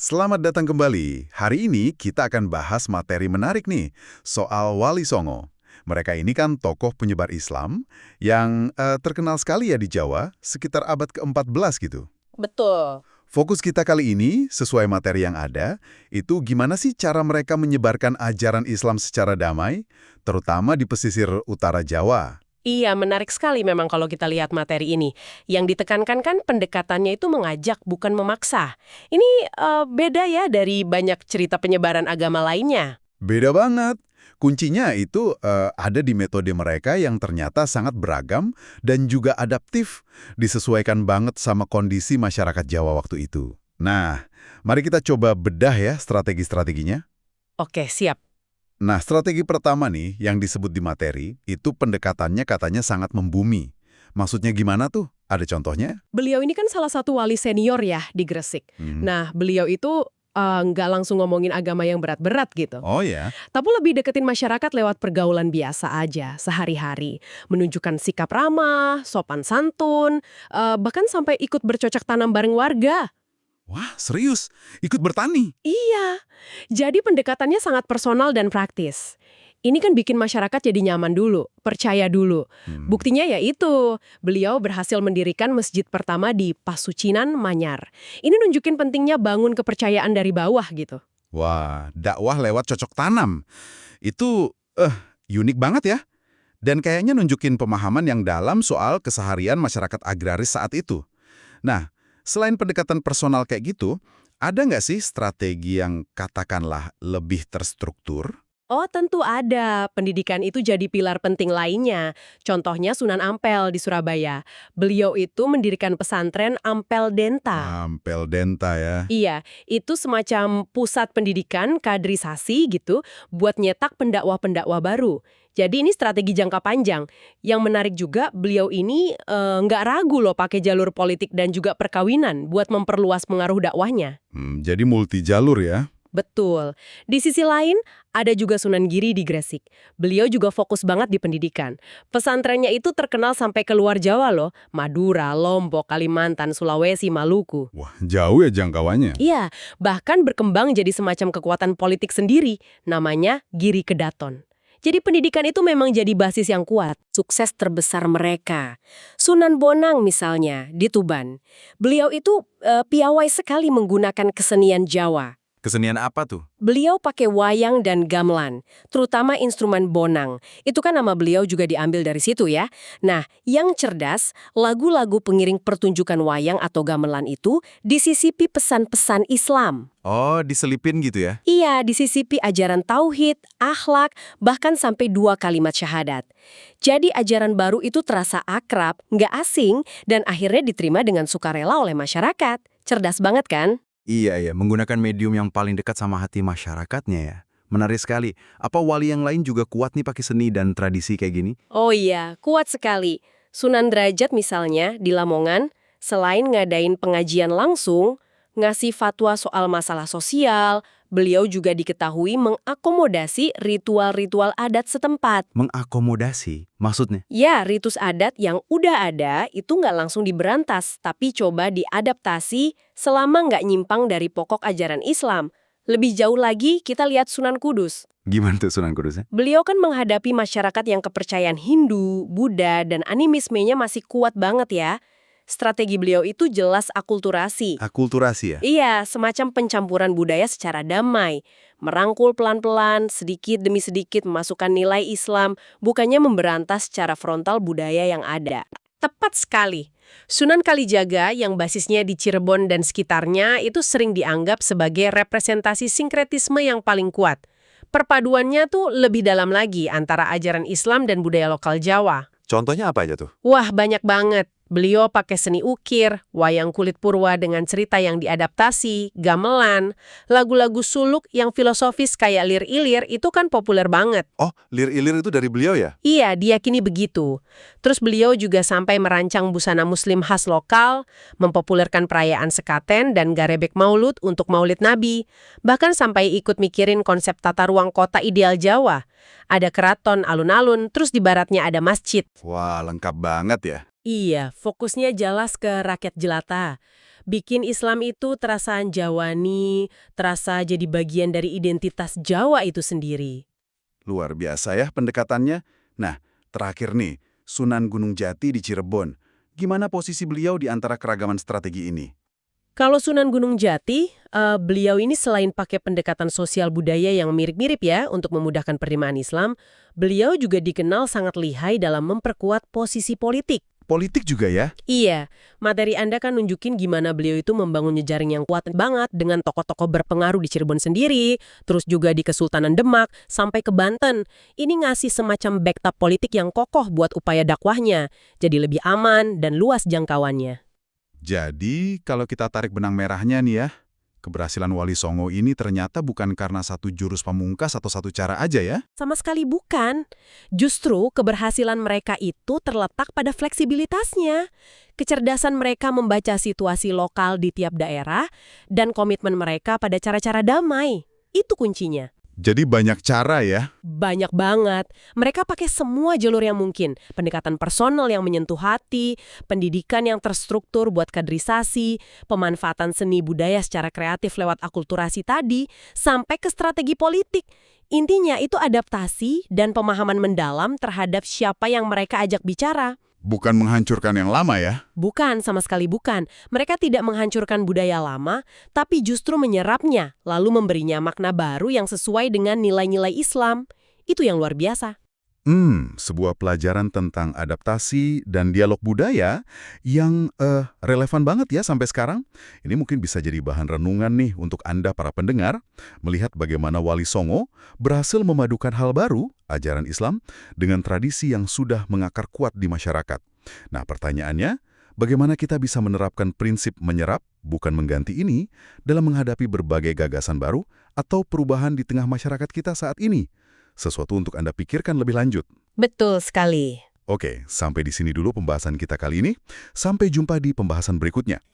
Selamat datang kembali. Hari ini kita akan bahas materi menarik nih, soal Wali Songo. Mereka ini kan tokoh penyebar Islam yang terkenal sekali ya di Jawa, sekitar abad ke-14 gitu. Betul. Fokus kita kali ini, sesuai materi yang ada, itu gimana sih cara mereka menyebarkan ajaran Islam secara damai, terutama di pesisir utara Jawa. Iya, menarik sekali memang kalau kita lihat materi ini. Yang ditekankan kan pendekatannya itu mengajak, bukan memaksa. Ini beda ya dari banyak cerita penyebaran agama lainnya. Beda banget. Kuncinya itu ada di metode mereka yang ternyata sangat beragam dan juga adaptif, disesuaikan banget sama kondisi masyarakat Jawa waktu itu. Nah, mari kita coba bedah ya strategi-strateginya. Oke, siap. Nah, strategi pertama nih yang disebut di materi, itu pendekatannya katanya sangat membumi. Maksudnya gimana tuh? Ada contohnya? Beliau ini kan salah satu wali senior ya di Gresik. Nah, beliau itu nggak langsung ngomongin agama yang berat-berat gitu. Oh ya? Tapi lebih deketin masyarakat lewat pergaulan biasa aja, sehari-hari. Menunjukkan sikap ramah, sopan santun, bahkan sampai ikut bercocok tanam bareng warga. Wah, serius? Ikut bertani? Iya, jadi pendekatannya sangat personal dan praktis. Ini kan bikin masyarakat jadi nyaman dulu, percaya dulu. Buktinya ya itu, beliau berhasil mendirikan masjid pertama di Pasucinan, Manyar. Ini nunjukin pentingnya bangun kepercayaan dari bawah gitu. Wah, dakwah lewat cocok tanam. Itu, unik banget ya. Dan kayaknya nunjukin pemahaman yang dalam soal keseharian masyarakat agraris saat itu. Nah, selain pendekatan personal kayak gitu, ada nggak sih strategi yang katakanlah lebih terstruktur? Oh, tentu ada. Pendidikan itu jadi pilar penting lainnya. Contohnya Sunan Ampel di Surabaya. Beliau itu mendirikan pesantren Ampel Denta. Ampel Denta ya. Iya, itu semacam pusat pendidikan, kaderisasi gitu, buat nyetak pendakwah-pendakwah baru. Jadi ini strategi jangka panjang. Yang menarik juga, beliau ini nggak ragu loh pakai jalur politik dan juga perkawinan buat memperluas pengaruh dakwahnya. Jadi multi jalur ya. Betul. Di sisi lain, ada juga Sunan Giri di Gresik. Beliau juga fokus banget di pendidikan. Pesantrennya itu terkenal sampai keluar Jawa loh. Madura, Lombok, Kalimantan, Sulawesi, Maluku. Wah, jauh ya jangkauannya. Iya, bahkan berkembang jadi semacam kekuatan politik sendiri. Namanya Giri Kedaton. Jadi pendidikan itu memang jadi basis yang kuat. Sukses terbesar mereka. Sunan Bonang misalnya, di Tuban. Beliau itu piawai sekali menggunakan kesenian Jawa. Kesenian apa tuh? Beliau pakai wayang dan gamelan, terutama instrumen bonang. Itu kan nama beliau juga diambil dari situ ya. Nah, yang cerdas, lagu-lagu pengiring pertunjukan wayang atau gamelan itu disisipi pesan-pesan Islam. Oh, diselipin gitu ya? Iya, disisipi ajaran tauhid, akhlak, bahkan sampai 2 kalimat syahadat. Jadi ajaran baru itu terasa akrab, nggak asing, dan akhirnya diterima dengan sukarela oleh masyarakat. Cerdas banget kan? Iya, menggunakan medium yang paling dekat sama hati masyarakatnya ya. Menarik sekali. Apa wali yang lain juga kuat nih pakai seni dan tradisi kayak gini? Oh iya, kuat sekali. Sunan Derajat misalnya di Lamongan, selain ngadain pengajian langsung, ngasih fatwa soal masalah sosial, beliau juga diketahui mengakomodasi ritual-ritual adat setempat. Mengakomodasi? Maksudnya? Ya, ritus adat yang udah ada itu nggak langsung diberantas, tapi coba diadaptasi selama nggak nyimpang dari pokok ajaran Islam. Lebih jauh lagi, kita lihat Sunan Kudus. Gimana tuh Sunan Kudusnya? Beliau kan menghadapi masyarakat yang kepercayaan Hindu, Buddha, dan animismenya masih kuat banget ya. Strategi beliau itu jelas akulturasi. Akulturasi ya? Iya, semacam pencampuran budaya secara damai. Merangkul pelan-pelan, sedikit demi sedikit memasukkan nilai Islam, bukannya memberantas secara frontal budaya yang ada. Tepat sekali. Sunan Kalijaga yang basisnya di Cirebon dan sekitarnya itu sering dianggap sebagai representasi sinkretisme yang paling kuat. Perpaduannya tuh lebih dalam lagi antara ajaran Islam dan budaya lokal Jawa. Contohnya apa aja tuh? Wah, banyak banget. Beliau pakai seni ukir, wayang kulit purwa dengan cerita yang diadaptasi, gamelan, lagu-lagu suluk yang filosofis kayak lir-ilir itu kan populer banget. Oh, lir-ilir itu dari beliau ya? Iya, diyakini begitu. Terus beliau juga sampai merancang busana muslim khas lokal, mempopulerkan perayaan sekaten dan garebek maulud untuk maulid Nabi, bahkan sampai ikut mikirin konsep tata ruang kota ideal Jawa. Ada keraton, alun-alun, terus di baratnya ada masjid. Wah, lengkap banget ya. Iya, fokusnya jelas ke rakyat jelata. bikin Islam itu terasa Jawani, terasa jadi bagian dari identitas Jawa itu sendiri. Luar biasa ya pendekatannya. Nah, terakhir nih, Sunan Gunung Jati di Cirebon. Gimana posisi beliau di antara keragaman strategi ini? Kalau Sunan Gunung Jati, beliau ini selain pakai pendekatan sosial budaya yang mirip-mirip ya untuk memudahkan penerimaan Islam, beliau juga dikenal sangat lihai dalam memperkuat posisi politik. Politik juga ya? Iya, materi Anda kan nunjukin gimana beliau itu membangun jejaring yang kuat banget dengan tokoh-tokoh berpengaruh di Cirebon sendiri, terus juga di Kesultanan Demak, sampai ke Banten. Ini ngasih semacam backup politik yang kokoh buat upaya dakwahnya, jadi lebih aman dan luas jangkauannya. Jadi, kalau kita tarik benang merahnya nih ya, keberhasilan Wali Songo ini ternyata bukan karena satu jurus pamungkas atau satu cara aja ya? Sama sekali bukan. Justru keberhasilan mereka itu terletak pada fleksibilitasnya. Kecerdasan mereka membaca situasi lokal di tiap daerah dan komitmen mereka pada cara-cara damai. Itu kuncinya. Jadi banyak cara ya? Banyak banget. Mereka pakai semua jalur yang mungkin. Pendekatan personal yang menyentuh hati, pendidikan yang terstruktur buat kaderisasi, pemanfaatan seni budaya secara kreatif lewat akulturasi tadi, sampai ke strategi politik. Intinya itu adaptasi dan pemahaman mendalam terhadap siapa yang mereka ajak bicara. Bukan menghancurkan yang lama ya? Bukan, sama sekali bukan. Mereka tidak menghancurkan budaya lama, tapi justru menyerapnya, lalu memberinya makna baru yang sesuai dengan nilai-nilai Islam. Itu yang luar biasa. Sebuah pelajaran tentang adaptasi dan dialog budaya yang relevan banget ya sampai sekarang. Ini mungkin bisa jadi bahan renungan nih untuk Anda para pendengar, melihat bagaimana Wali Songo berhasil memadukan hal baru, ajaran Islam, dengan tradisi yang sudah mengakar kuat di masyarakat. Nah, pertanyaannya, bagaimana kita bisa menerapkan prinsip menyerap, bukan mengganti ini, dalam menghadapi berbagai gagasan baru atau perubahan di tengah masyarakat kita saat ini? Sesuatu untuk Anda pikirkan lebih lanjut. Betul sekali. Oke, sampai di sini dulu pembahasan kita kali ini. Sampai jumpa di pembahasan berikutnya.